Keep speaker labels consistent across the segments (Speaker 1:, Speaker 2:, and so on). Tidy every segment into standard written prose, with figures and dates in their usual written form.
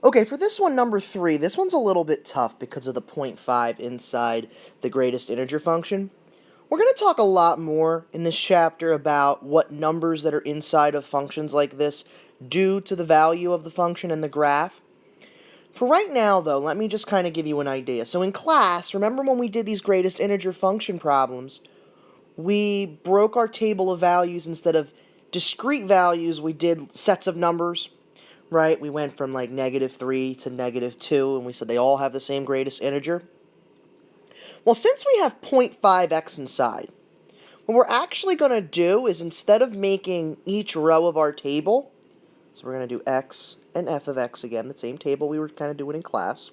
Speaker 1: Okay, for this one, number 3, this one's a little bit tough because of the 0.5 inside the greatest integer function. We're going to talk a lot more in this chapter about what numbers that are inside of functions like this do to the value of the function in the graph. For right now, though, let me just kind of give you an idea. So in class, remember when we did these greatest integer function problems, we broke our table of values. Instead of discrete values, we did sets of numbers. Right, we went from like -3 to -2, and we said they all have the same greatest integer. Well, since we have 0.5x inside, what we're actually going to do is, instead of making each row of our table, so we're going to do x and f of x again, the same table we were kind of doing in class.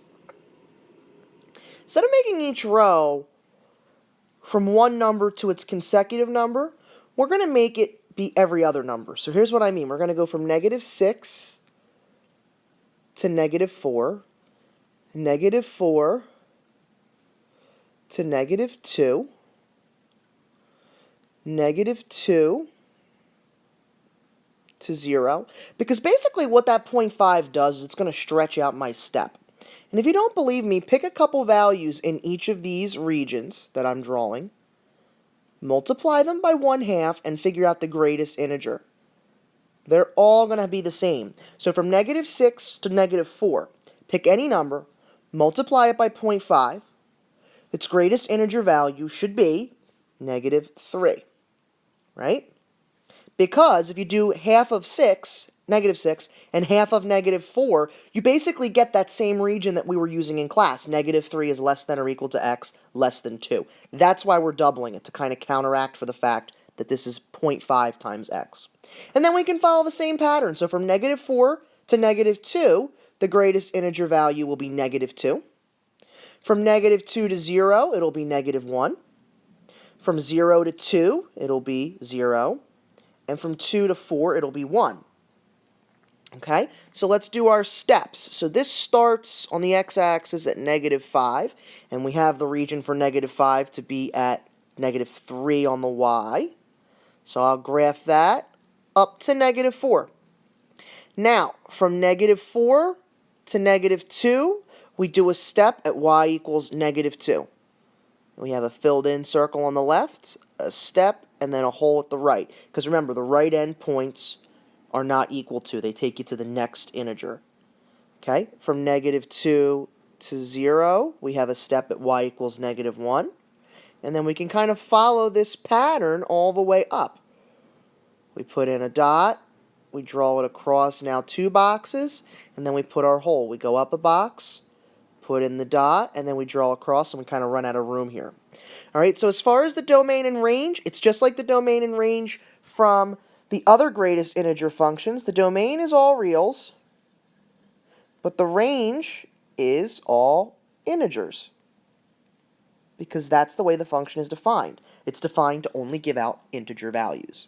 Speaker 1: Instead of making each row from one number to its consecutive number, we're going to make it be every other number. So here's what I mean. We're going to go from -6 to -4, -4 to -2, -2 to 0, because basically what that 0.5 does is it's going to stretch out my step. And if you don't believe me, pick a couple values in each of these regions that I'm drawing, multiply them by 1/2, and figure out the greatest integer. They're all going to be the same. So from -6 to -4, pick any number, multiply it by 0.5. Its greatest integer value should be -3, right? Because if you do half of -6, and half of -4, you basically get that same region that we were using in class. -3 is less than or equal to x, less than 2. That's why we're doubling it, to kind of counteract for the fact that this is 0.5 times x. And then we can follow the same pattern. So from -4 to -2, the greatest integer value will be -2. From -2 to 0, it'll be -1. From 0 to 2, it'll be 0. And from 2 to 4, it'll be 1. Okay, so let's do our steps. So this starts on the x-axis at -5, and we have the region for -5 to be at -3 on the y. So I'll graph that up to -4. Now, from -4 to -2, we do a step at y equals -2. We have a filled-in circle on the left, a step, and then a hole at the right. Because remember, the right end points are not equal to. They take you to the next integer. Okay, from -2 to 0, we have a step at y equals -1. And then we can kind of follow this pattern all the way up. We put in a dot, we draw it across now 2 boxes, and then we put our hole. We go up a box, put in the dot, and then we draw across, and we kind of run out of room here. All right, so as far as the domain and range, it's just like the domain and range from the other greatest integer functions. The domain is all reals, but the range is all integers, because that's the way the function is defined. It's defined to only give out integer values.